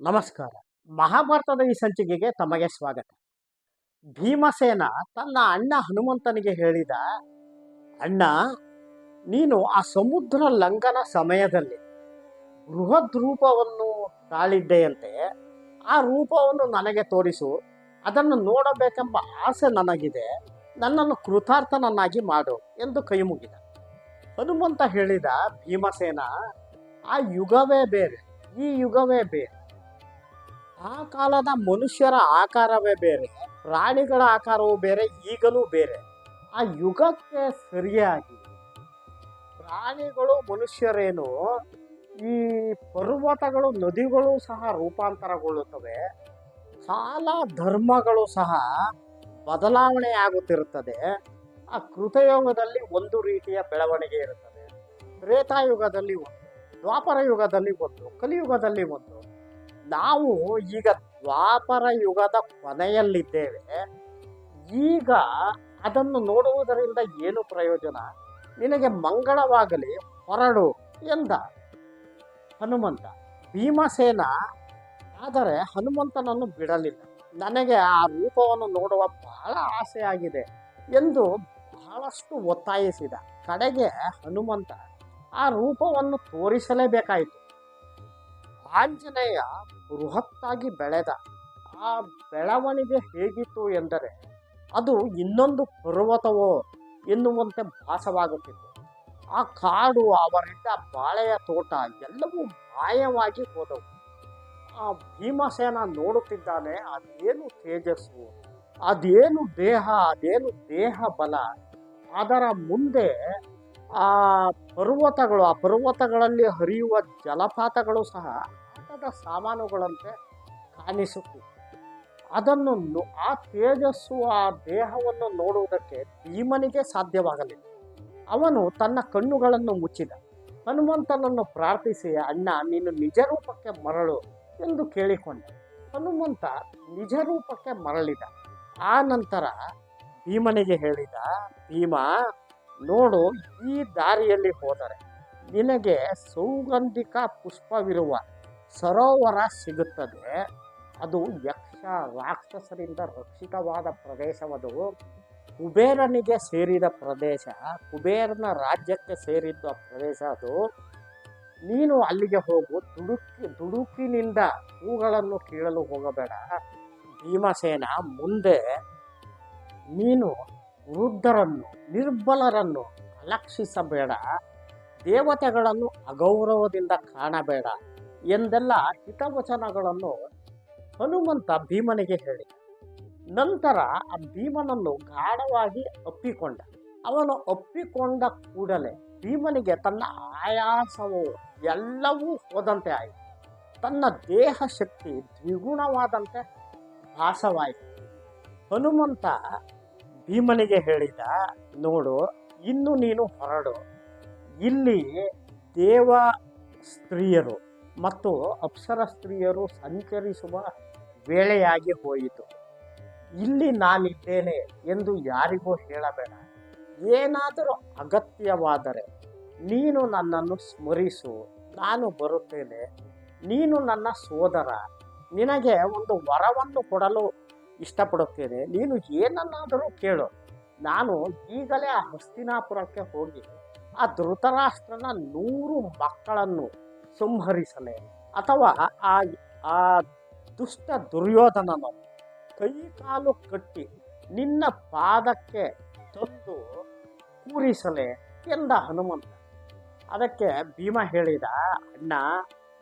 ನಮಸ್ಕಾರ. ಮಹಾಭಾರತದ ಈ ಸಂಚಿಕೆಗೆ ತಮಗೆ ಸ್ವಾಗತ. ಭೀಮಸೇನ ತನ್ನ ಅಣ್ಣ ಹನುಮಂತನಿಗೆ ಹೇಳಿದ, ಅಣ್ಣ, ನೀನು ಆ ಸಮುದ್ರ ಲಂಘನ ಸಮಯದಲ್ಲಿ ಬೃಹದ್ ರೂಪವನ್ನು ತಾಳಿದ್ದೆಯಂತೆ. ಆ ರೂಪವನ್ನು ನನಗೆ ತೋರಿಸು, ಅದನ್ನು ನೋಡಬೇಕೆಂಬ ಆಸೆ ನನಗಿದೆ. ನನ್ನನ್ನು ಕೃತಾರ್ಥನನ್ನಾಗಿ ಮಾಡು ಎಂದು ಕೈ ಮುಗಿದ. ಹನುಮಂತ ಹೇಳಿದ, ಭೀಮಸೇನ, ಆ ಯುಗವೇ ಬೇರೆ, ಈ ಯುಗವೇ ಬೇರೆ. ಆ ಕಾಲದ ಮನುಷ್ಯರ ಆಕಾರವೇ ಬೇರೆ, ಪ್ರಾಣಿಗಳ ಆಕಾರವೂ ಬೇರೆ, ಈಗಲೂ ಬೇರೆ. ಆ ಯುಗಕ್ಕೆ ಸರಿಯಾಗಿ ಪ್ರಾಣಿಗಳು ಮನುಷ್ಯರೇನು, ಈ ಪರ್ವತಗಳು ನದಿಗಳು ಸಹ ರೂಪಾಂತರಗೊಳ್ಳುತ್ತವೆ. ಕಾಲ ಧರ್ಮಗಳು ಸಹ ಬದಲಾವಣೆ ಆಗುತ್ತಿರುತ್ತದೆ. ಆ ಕೃತಯುಗದಲ್ಲಿ ಒಂದು ರೀತಿಯ ಬೆಳವಣಿಗೆ ಇರುತ್ತದೆ, ತ್ರೇತಾಯುಗದಲ್ಲಿ ಒಂದು, ದ್ವಾಪರ ಯುಗದಲ್ಲಿ ಒಂದು, ಕಲಿಯುಗದಲ್ಲಿ ಒಂದು. ನಾವು ಈಗ ದ್ವಾಪರ ಯುಗದ ಕೊನೆಯಲ್ಲಿದ್ದೇವೆ. ಈಗ ಅದನ್ನು ನೋಡುವುದರಿಂದ ಏನು ಪ್ರಯೋಜನ? ನಿನಗೆ ಮಂಗಳವಾಗಲಿ, ಹೊರಡು ಎಂದ ಹನುಮಂತ. ಭೀಮಸೇನ ಆದರೆ ಹನುಮಂತನನ್ನು ಬಿಡಲಿಲ್ಲ. ನನಗೆ ಆ ರೂಪವನ್ನು ನೋಡುವ ಬಹಳ ಆಸೆಯಾಗಿದೆ ಎಂದು ಬಹಳಷ್ಟು ಒತ್ತಾಯಿಸಿದ. ಕಡೆಗೆ ಹನುಮಂತ ಆ ರೂಪವನ್ನು ತೋರಿಸಲೇಬೇಕಾಯಿತು. ಆಂಜನೇಯ ಬೃಹತ್ತಾಗಿ ಬೆಳೆದ. ಆ ಬೆಳವಣಿಗೆ ಹೇಗಿತ್ತು ಎಂದರೆ ಅದು ಇನ್ನೊಂದು ಪರ್ವತವೋ ಎನ್ನುವಂತೆ ಭಾಸವಾಗುತ್ತಿತ್ತು. ಆ ಕಾಡು, ಅವರಿದ್ದ ಬಾಳೆಯ ತೋಟ ಎಲ್ಲವೂ ಮಾಯವಾಗಿ ಹೋದವು. ಆ ಭೀಮಸೇನ ನೋಡುತ್ತಿದ್ದಾನೆ. ಅದೇನು ತೇಜಸ್ಸು, ಅದೇನು ದೇಹ, ಅದೇನು ದೇಹ ಬಲ. ಅದರ ಮುಂದೆ ಆ ಪರ್ವತಗಳು, ಆ ಪರ್ವತಗಳಲ್ಲಿ ಹರಿಯುವ ಜಲಪಾತಗಳು ಸಹ ಆಟದ ಸಾಮಾನುಗಳಂತೆ ಕಾಣಿಸುತ್ತಿತ್ತು. ಅದನ್ನು ಆ ತೇಜಸ್ಸು, ಆ ದೇಹವನ್ನು ನೋಡುವುದಕ್ಕೆ ಭೀಮನಿಗೆ ಸಾಧ್ಯವಾಗಲಿಲ್ಲ. ಅವನು ತನ್ನ ಕಣ್ಣುಗಳನ್ನು ಮುಚ್ಚಿದ. ಹನುಮಂತನನ್ನು ಪ್ರಾರ್ಥಿಸಿ, ಅಣ್ಣ, ನೀನು ನಿಜ ರೂಪಕ್ಕೆ ಮರಳು ಎಂದು ಕೇಳಿಕೊಂಡ. ಹನುಮಂತ ನಿಜ ರೂಪಕ್ಕೆ ಮರಳಿದ. ಆ ನಂತರ ಭೀಮನಿಗೆ ಹೇಳಿದ, ಭೀಮ, ನೋಡು, ಈ ದಾರಿಯಲ್ಲಿ ಹೋದರೆ ನಿನಗೆ ಸೌಗಂಧಿಕ ಪುಷ್ಪವಿರುವ ಸರೋವರ ಸಿಗುತ್ತದೆ. ಅದು ಯಕ್ಷ ರಾಕ್ಷಸರಿಂದ ರಕ್ಷಿತವಾದ ಪ್ರದೇಶವದು. ಕುಬೇರನಿಗೆ ಸೇರಿದ ಪ್ರದೇಶ, ಕುಬೇರನ ರಾಜ್ಯಕ್ಕೆ ಸೇರಿದ್ದ ಪ್ರದೇಶ ಅದು. ನೀನು ಅಲ್ಲಿಗೆ ಹೋಗು. ದುಡುಕಿನಿಂದ ಹೂಗಳನ್ನು ಕೀಳಲು ಹೋಗಬೇಡ. ಭೀಮಸೇನ, ಮುಂದೆ ನೀನು ವೃದ್ಧರನ್ನು, ನಿರ್ಬಲರನ್ನು ಅಲಕ್ಷಿಸಬೇಡ, ದೇವತೆಗಳನ್ನು ಅಗೌರವದಿಂದ ಕಾಣಬೇಡ ಎಂದೆಲ್ಲ ಹಿತವಚನಗಳನ್ನು ಹನುಮಂತ ಭೀಮನಿಗೆ ಹೇಳಿದ. ನಂತರ ಆ ಭೀಮನನ್ನು ಗಾಢವಾಗಿ ಅಪ್ಪಿಕೊಂಡ. ಅವನು ಅಪ್ಪಿಕೊಂಡ ಕೂಡಲೇ ಭೀಮನಿಗೆ ತನ್ನ ಆಯಾಸವು ಎಲ್ಲವೂ ಹೋದಂತೆ ಆಯಿತು. ತನ್ನ ದೇಹ ಶಕ್ತಿ ದ್ವಿಗುಣವಾದಂತೆ ಭಾಸವಾಯಿತು. ಹನುಮಂತ ಭೀಮನಿಗೆ ಹೇಳಿದ, ನೋಡು, ಇನ್ನು ನೀನು ಹೊರಡು. ಇಲ್ಲಿ ದೇವ ಸ್ತ್ರೀಯರು ಮತ್ತು ಅಪ್ಸರ ಸ್ತ್ರೀಯರು ಸಂಚರಿಸುವ ವೇಳೆಯಾಗಿ ಹೋಯಿತು. ಇಲ್ಲಿ ನಾನಿದ್ದೇನೆ ಎಂದು ಯಾರಿಗೂ ಹೇಳಬೇಡ. ಏನಾದರೂ ಅಗತ್ಯವಾದರೆ ನೀನು ನನ್ನನ್ನು ಸ್ಮರಿಸು, ನಾನು ಬರುತ್ತೇನೆ. ನೀನು ನನ್ನ ಸೋದರ, ನಿನಗೆ ಒಂದು ವರವನ್ನು ಕೊಡಲು ಇಷ್ಟಪಡುತ್ತೇನೆ. ನೀನು ಏನನ್ನಾದರೂ ಕೇಳು. ನಾನು ಈಗಲೇ ಆ ಹಸ್ತಿನಾಪುರಕ್ಕೆ ಹೋಗಿ ಆ ಧೃತರಾಷ್ಟ್ರನ 100 ಮಕ್ಕಳನ್ನು ಸಂಹರಿಸಲೆ, ಅಥವಾ ಆ ದುಷ್ಟ ದುರ್ಯೋಧನನ ಕೈ ಕಾಲು ಕಟ್ಟಿ ನಿನ್ನ ಪಾದಕ್ಕೆ ತಂದು ಕೂರಿಸಲೆ ಎಂದ ಹನುಮಂತ. ಅದಕ್ಕೆ ಭೀಮ ಹೇಳಿದ, ಅಣ್ಣ,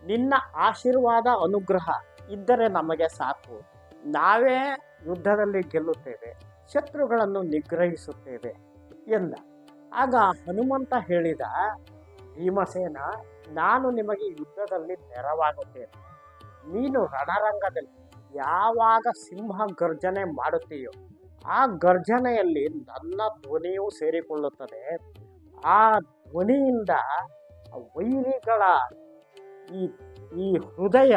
ನಿನ್ನ ಆಶೀರ್ವಾದ ಅನುಗ್ರಹ ಇದ್ದರೆ ನಮಗೆ ಸಾಕು. ನಾವೇ ಯುದ್ಧದಲ್ಲಿ ಗೆಲ್ಲುತ್ತೇವೆ, ಶತ್ರುಗಳನ್ನು ನಿಗ್ರಹಿಸುತ್ತೇವೆ ಎಂದ. ಆಗ ಹನುಮಂತ ಹೇಳಿದ, ಭೀಮಸೇನ, ನಾನು ನಿಮಗೆ ಯುದ್ಧದಲ್ಲಿ ನೆರವಾಗುತ್ತೇನೆ. ನೀನು ರಣರಂಗದಲ್ಲಿ ಯಾವಾಗ ಸಿಂಹ ಗರ್ಜನೆ ಮಾಡುತ್ತೀಯೋ ಆ ಗರ್ಜನೆಯಲ್ಲಿ ನನ್ನ ಧ್ವನಿಯೂ ಸೇರಿಕೊಳ್ಳುತ್ತದೆ. ಆ ಧ್ವನಿಯಿಂದ ವೈರಿಗಳ ಈ ಹೃದಯ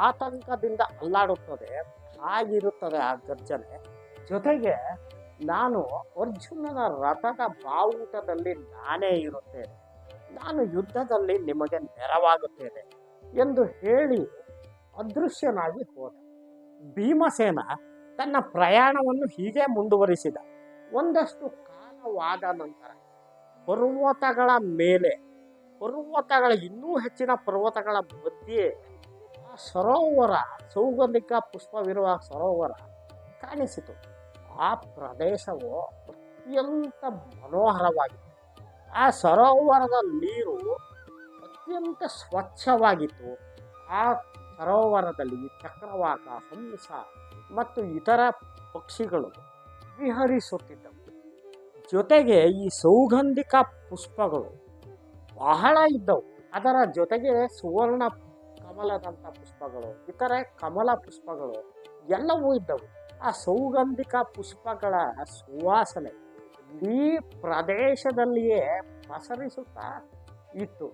ಆತಂಕದಿಂದ ಅಲ್ಲಾಡುತ್ತದೆ. ಹಾಗಿರುತ್ತದೆ ಆ ಗರ್ಜನೆ. ಜೊತೆಗೆ ನಾನು ಅರ್ಜುನನ ರಥದ ಬಾವುಟದಲ್ಲಿ ನಾನೇ ಇರುತ್ತೇನೆ. ನಾನು ಯುದ್ಧದಲ್ಲಿ ನಿಮಗೆ ನೆರವಾಗುತ್ತೇನೆ ಎಂದು ಹೇಳಿ ಅದೃಶ್ಯನಾಗಿ ಹೋದ. ಭೀಮಸೇನ ತನ್ನ ಪ್ರಯಾಣವನ್ನು ಹೀಗೆ ಮುಂದುವರಿಸಿದ. ಒಂದಷ್ಟು ಕಾಲವಾದ ನಂತರ ಪರ್ವತಗಳ ಮೇಲೆ, ಇನ್ನೂ ಹೆಚ್ಚಿನ ಪರ್ವತಗಳ ಮಧ್ಯೆ ಆ ಸರೋವರ, ಸೌಗಂಧಿಕ ಪುಷ್ಪವಿರುವ ಸರೋವರ ಕಾಣಿಸಿತು. ಆ ಪ್ರದೇಶವು ಅತ್ಯಂತ ಮನೋಹರವಾಗಿತ್ತು. ಆ ಸರೋವರದ ನೀರು ಅತ್ಯಂತ ಸ್ವಚ್ಛವಾಗಿತ್ತು. ಆ ಸರೋವರದಲ್ಲಿ ಚಕ್ರವಾಕ, ಹಂಸ ಮತ್ತು ಇತರ ಪಕ್ಷಿಗಳು ವಿಹರಿಸುತ್ತಿದ್ದವು. ಜೊತೆಗೆ ಈ ಸೌಗಂಧಿಕ ಪುಷ್ಪಗಳು ಬಹಳ ಇದ್ದವು. ಅದರ ಜೊತೆಗೆ ಸುವರ್ಣ ಕಮಲದಂಥ ಪುಷ್ಪಗಳು, ಇತರೆ ಕಮಲ ಪುಷ್ಪಗಳು ಎಲ್ಲವೂ ಇದ್ದವು. ಆ ಸೌಗಂಧಿಕ ಪುಷ್ಪಗಳ ಸುವಾಸನೆ ಈ ಪ್ರದೇಶದಲ್ಲಿಯೇ ಪಸರಿಸುತ್ತಾ ಇತ್ತು.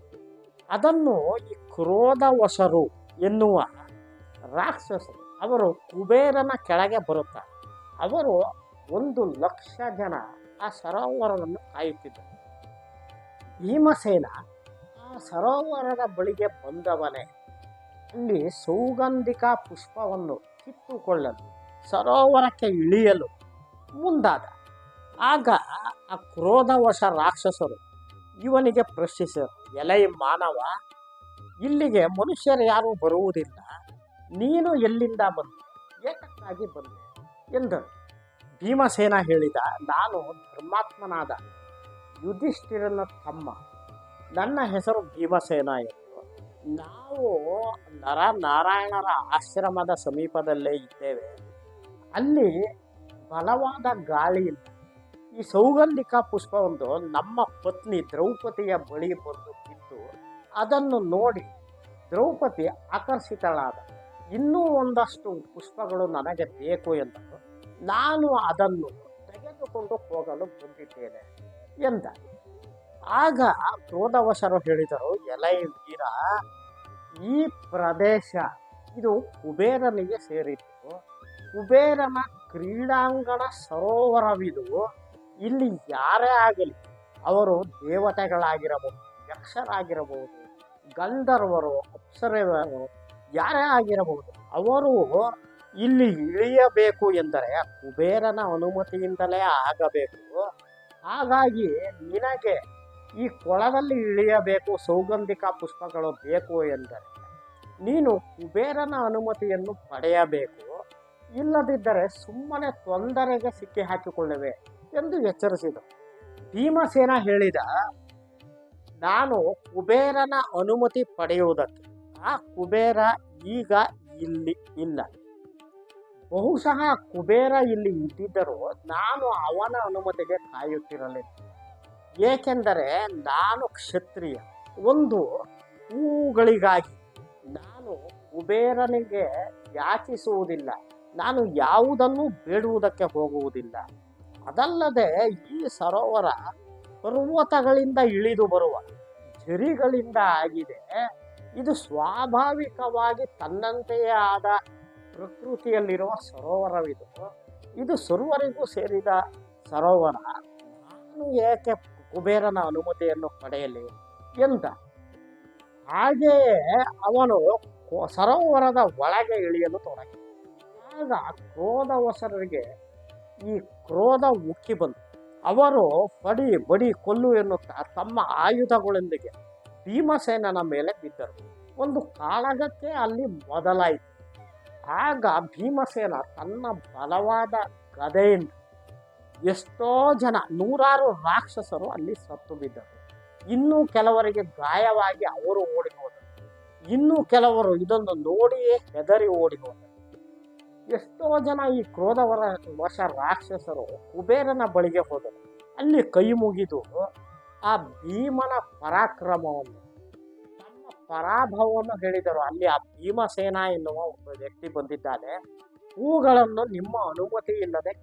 ಅದನ್ನು ಈ ಕ್ರೋಧವಶರು ಎನ್ನುವ ರಾಕ್ಷಸರು, ಅವರು ಕುಬೇರನ ಕೆಳಗೆ ಬರುತ್ತಾರೆ. ಅವರು 1,00,000 ಜನ ಆ ಸರೋವರವನ್ನು ಕಾಯುತ್ತಿದ್ದರು. ಭೀಮಸೇನ ಆ ಸರೋವರದ ಬಳಿಗೆ ಬಂದವನೇ ಅಲ್ಲಿ ಸೌಗಂಧಿಕ ಪುಷ್ಪವನ್ನು ಕಿತ್ತುಕೊಳ್ಳಲು ಸರೋವರಕ್ಕೆ ಇಳಿಯಲು ಮುಂದಾದ. ಆಗ ಆ ಕ್ರೋಧವಶ ರಾಕ್ಷಸರು ಇವನಿಗೆ ಪ್ರಶ್ನಿಸಿದರು, ಎಲೈ ಮಾನವ, ಇಲ್ಲಿಗೆ ಮನುಷ್ಯರು ಯಾರೂ ಬರುವುದಿಲ್ಲ, ನೀನು ಎಲ್ಲಿಂದ ಬಂದೆ, ಏತಕ್ಕಾಗಿ ಬಂದೆ ಎಂದರು. ಭೀಮಸೇನ ಹೇಳಿದ, ನಾನು ಧರ್ಮಾತ್ಮನಾದ ಯುಧಿಷ್ಠಿರನ ತಮ್ಮ, ನನ್ನ ಹೆಸರು ಭೀಮಸೇನ ಎಂದು. ನಾವು ನರನಾರಾಯಣರ ಆಶ್ರಮದ ಸಮೀಪದಲ್ಲೇ ಇದ್ದೇವೆ. ಅಲ್ಲಿ ಬಲವಾದ ಗಾಳಿಯಿಂದ ಈ ಸೌಗಂಧಿಕ ಪುಷ್ಪವೊಂದು ನಮ್ಮ ಪತ್ನಿ ದ್ರೌಪದಿಯ ಬಳಿ ಬಂದು ಬಿದ್ದು ಅದನ್ನು ನೋಡಿ ದ್ರೌಪದಿ ಆಕರ್ಷಿತಳಾದ. ಇನ್ನೂ ಒಂದಷ್ಟು ಪುಷ್ಪಗಳು ನನಗೆ ಬೇಕು ಎಂದರು. ನಾನು ಅದನ್ನು ತೆಗೆದುಕೊಂಡು ಹೋಗಲು ಬಂದಿದ್ದೇನೆ ಎಂದ. ಆಗ ಕ್ರೋಧವಶರು ಹೇಳಿದರು, ಎಲೈ ವೀರ, ಈ ಪ್ರದೇಶ ಇದು ಕುಬೇರನಿಗೆ ಸೇರಿತ್ತು. ಕುಬೇರನ ಕ್ರೀಡಾಂಗಣ ಸರೋವರವಿದು. ಇಲ್ಲಿ ಯಾರೇ ಆಗಲಿ, ಅವರು ದೇವತೆಗಳಾಗಿರಬಹುದು, ಯಕ್ಷರಾಗಿರಬಹುದು, ಗಂಧರ್ವರು, ಅಪ್ಸರೆಯರು, ಯಾರೇ ಆಗಿರಬಹುದು, ಅವರು ಇಲ್ಲಿ ಇಳಿಯಬೇಕು ಎಂದರೆ ಕುಬೇರನ ಅನುಮತಿಯಿಂದಲೇ ಆಗಬೇಕು. ಹಾಗಾಗಿ ನಿನಗೆ ಈ ಕೊಳದಲ್ಲಿ ಇಳಿಯಬೇಕು, ಸೌಗಂಧಿಕ ಪುಷ್ಪಗಳು ಬೇಕು ಎಂದರೆ ನೀನು ಕುಬೇರನ ಅನುಮತಿಯನ್ನು ಪಡೆಯಬೇಕು. ಇಲ್ಲದಿದ್ದರೆ ಸುಮ್ಮನೆ ತೊಂದರೆಗೆ ಸಿಕ್ಕಿ ಹಾಕಿಕೊಳ್ಳುವೆ ಎಂದು ಎಚ್ಚರಿಸಿದರು. ಭೀಮಸೇನ ಹೇಳಿದ, ನಾನು ಕುಬೇರನ ಅನುಮತಿ ಪಡೆಯುವುದಕ್ಕೆ ಆ ಕುಬೇರ ಈಗ ಇಲ್ಲಿ ಇಲ್ಲ. ಬಹುಶಃ ಕುಬೇರ ಇಲ್ಲಿ ಇದ್ದಿದ್ದರೂ ನಾನು ಅವನ ಅನುಮತಿಗೆ ಕಾಯುತ್ತಿರಲಿಲ್ಲ. ಏಕೆಂದರೆ ನಾನು ಕ್ಷತ್ರಿಯ. ಒಂದು ಹೂಗಳಿಗಾಗಿ ನಾನು ಕುಬೇರನಿಗೆ ಯಾಚಿಸುವುದಿಲ್ಲ, ನಾನು ಯಾವುದನ್ನು ಬೇಡುವುದಕ್ಕೆ ಹೋಗುವುದಿಲ್ಲ. ಅದಲ್ಲದೆ ಈ ಸರೋವರ ಪರ್ವತಗಳಿಂದ ಇಳಿದು ಬರುವ ಝರಿಗಳಿಂದ ಆಗಿದೆ. ಇದು ಸ್ವಾಭಾವಿಕವಾಗಿ ತನ್ನಂತೆಯೇ ಆದ ಪ್ರಕೃತಿಯಲ್ಲಿರುವ ಸರೋವರವಿದು. ಇದು ಸರ್ವರಿಗೂ ಸೇರಿದ ಸರೋವರ. ನಾನು ಏಕೆ ಕುಬೇರನ ಅನುಮತಿಯನ್ನು ಪಡೆಯಲಿ ಎಂದ. ಹಾಗೆಯೇ ಅವನು ಸರೋವರದ ಒಳಗೆ ಇಳಿಯಲು ತೊಡಗಿ. ಆಗ ಕ್ರೋಧವಶರಿಗೆ ಈ ಕ್ರೋಧ ಉಕ್ಕಿ ಬಂತು. ಅವರು ಪಡಿ ಬಡಿ ಕೊಲ್ಲು ಎನ್ನುತ್ತಾ ತಮ್ಮ ಆಯುಧಗಳೊಂದಿಗೆ ಭೀಮಸೇನನ ಮೇಲೆ ಬಿದ್ದರು. ಒಂದು ಕಾಳಗಕ್ಕೆ ಅಲ್ಲಿ ಮೊದಲಾಯಿತು. ಆಗ ಭೀಮಸೇನ ತನ್ನ ಬಲವಾದ ಗದೆಯಿಂದ ಎಷ್ಟೋ ಜನ, 100 ರಾಕ್ಷಸರು ಅಲ್ಲಿ ಸತ್ತು ಬಿದ್ದರು. ಇನ್ನೂ ಕೆಲವರಿಗೆ ಗಾಯವಾಗಿ ಅವರು ಓಡಿ ಹೋದರು. ಇನ್ನೂ ಕೆಲವರು ಇದನ್ನು ನೋಡಿಯೇ ಹೆದರಿ ಓಡಿ ಹೋದರು. ಎಷ್ಟೋ ಜನ ಈ ವಶ ರಾಕ್ಷಸರು ಕುಬೇರನ ಬಳಿಗೆ ಹೋದರು. ಅಲ್ಲಿ ಕೈ ಮುಗಿದು ಆ ಭೀಮನ ಪರಾಕ್ರಮವನ್ನು, ತಮ್ಮ ಪರಾಭವವನ್ನು ಹೇಳಿದರು. ಅಲ್ಲಿ ಆ ಭೀಮಸೇನ ಎನ್ನುವ ಒಬ್ಬ ವ್ಯಕ್ತಿ ಬಂದಿದ್ದಾನೆ, ಹೂಗಳನ್ನು ನಿಮ್ಮ ಅನುಮತಿ ಇಲ್ಲದೆ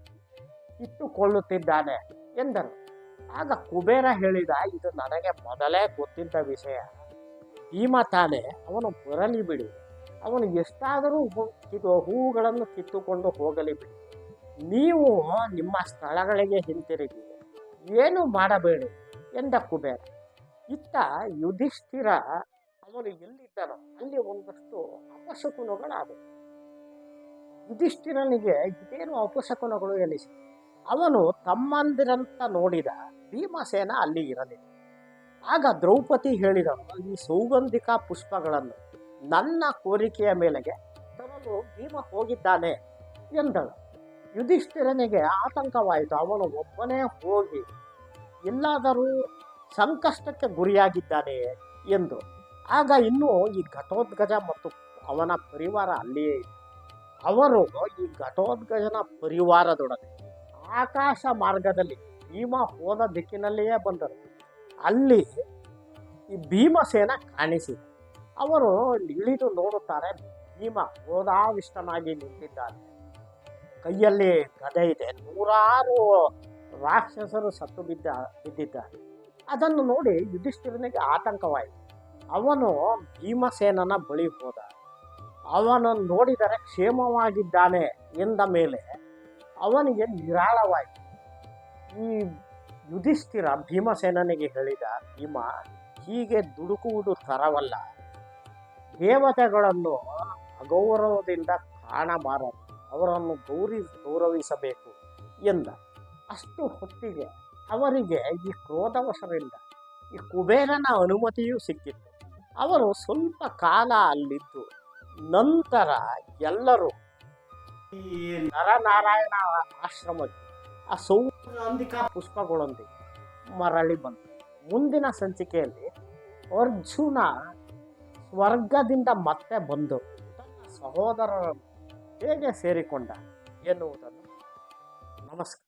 ಕಿತ್ತುಕೊಳ್ಳುತ್ತಿದ್ದಾನೆ ಎಂದರು. ಆಗ ಕುಬೇರ ಹೇಳಿದ, ಇದು ನನಗೆ ಮೊದಲೇ ಗೊತ್ತಿದ್ದ ವಿಷಯ. ಭೀಮ ತಾನೆ, ಅವನು ಬರಲಿ ಬಿಡಿ, ಅವನು ಎಷ್ಟಾದರೂ ಹೂಗಳನ್ನು ಕಿತ್ತುಕೊಂಡು ಹೋಗಲಿ ಬಿಡಿ. ನೀವು ನಿಮ್ಮ ಸ್ಥಳಗಳಿಗೆ ಹಿಂತಿರುಗಿ, ಏನು ಮಾಡಬೇಡಿ ಎಂದ ಕುಬೇರ. ಇತ್ತ ಯುಧಿಷ್ಠಿರ ಅವನು ಎಲ್ಲಿದ್ದಾನೋ ಅಲ್ಲಿ ಒಂದಷ್ಟು ಅಪಶಕುನಗಳಾದವು. ಯುಧಿಷ್ಠಿರನಿಗೆ ಇದೇನು ಅಪಶಕುನಗಳು ಎನಿಸಿ ಅವನು ತಮ್ಮಂದಿರಂತ ನೋಡಿದ ಭೀಮಸೇನ ಅಲ್ಲಿ ಇರಲಿಲ್ಲ. ಆಗ ದ್ರೌಪದಿ ಹೇಳಿದನು, ಈ ಸೌಗಂಧಿಕ ಪುಷ್ಪಗಳನ್ನು ನನ್ನ ಕೋರಿಕೆಯ ಮೇಲೆಗೆ ತರಲು ಭೀಮ ಹೋಗಿದ್ದಾನೆ ಎಂದಳು. ಯುಧಿಷ್ಠಿರನಿಗೆ ಆತಂಕವಾಯಿತು. ಅವನು ಒಬ್ಬನೇ ಹೋಗಿ ಎಲ್ಲಾದರೂ ಸಂಕಷ್ಟಕ್ಕೆ ಗುರಿಯಾಗಿದ್ದಾನೆ ಎಂದು. ಆಗ ಇನ್ನೂ ಈ ಘಟೋತ್ಕಚ ಮತ್ತು ಅವನ ಪರಿವಾರ ಅಲ್ಲಿಯೇ ಇದೆ. ಅವರು ಈ ಘಟೋತ್ಕಚನ ಪರಿವಾರದೊಡನೆ ಆಕಾಶ ಮಾರ್ಗದಲ್ಲಿ ಭೀಮ ಹೋದ ದಿಕ್ಕಿನಲ್ಲಿಯೇ ಬಂದರು. ಅಲ್ಲಿ ಈ ಭೀಮಸೇನ ಕಾಣಿಸಿದ. ಅವರು ಇಳಿದು ನೋಡುತ್ತಾರೆ, ಭೀಮ ಕ್ರೋಧಾವಿಷ್ಟನಾಗಿ ನಿಂತಿದ್ದಾನೆ. ಕೈಯಲ್ಲಿ ಗದೆ ಇದೆ. 100 ರಾಕ್ಷಸರು ಸತ್ತು ಬಿದ್ದಿದ್ದಾರೆ. ಅದನ್ನು ನೋಡಿ ಯುಧಿಷ್ಠಿರನಿಗೆ ಆತಂಕವಾಯಿತು. ಅವನು ಭೀಮಸೇನನ ಬಳಿ ಹೋದ. ಅವನನ್ನು ನೋಡಿದರೆ ಕ್ಷೇಮವಾಗಿದ್ದಾನೆ ಎಂದ ಮೇಲೆ ಅವನಿಗೆ ನಿರಾಳವಾಯಿತು. ಈ ಯುಧಿಷ್ಠಿರ ಭೀಮಸೇನನಿಗೆ ಹೇಳಿದ, ಭೀಮ, ಹೀಗೆ ದುಡುಕುವುದು ತರವಲ್ಲ. ದೇವತೆಗಳನ್ನು ಅಗೌರವದಿಂದ ಕಾಣಬಾರದು, ಅವರನ್ನು ಗೌರವಿಸಬೇಕು ಎಂದ. ಅಷ್ಟು ಹೊತ್ತಿಗೆ ಅವರಿಗೆ ಈ ಕ್ರೋಧವಶರಿಂದ ಈ ಕುಬೇರನ ಅನುಮತಿಯೂ ಸಿಕ್ಕಿತ್ತು. ಅವರು ಸ್ವಲ್ಪ ಕಾಲ ಅಲ್ಲಿದ್ದು ನಂತರ ಎಲ್ಲರೂ ಈ ನರನಾರಾಯಣ ಆಶ್ರಮಕ್ಕೆ ಆ ಸೌಗಂಧಿಕ ಪುಷ್ಪಗಳೊಂದಿಗೆ ಮರಳಿ ಬಂತು. ಮುಂದಿನ ಸಂಚಿಕೆಯಲ್ಲಿ ಅರ್ಜುನ ಸ್ವರ್ಗದಿಂದ ಮತ್ತೆ ಬಂದು ತನ್ನ ಸಹೋದರರನ್ನು ಹೇಗೆ ಸೇರಿಕೊಂಡ ಎನ್ನುವುದನ್ನು. ನಮಸ್ಕಾರ.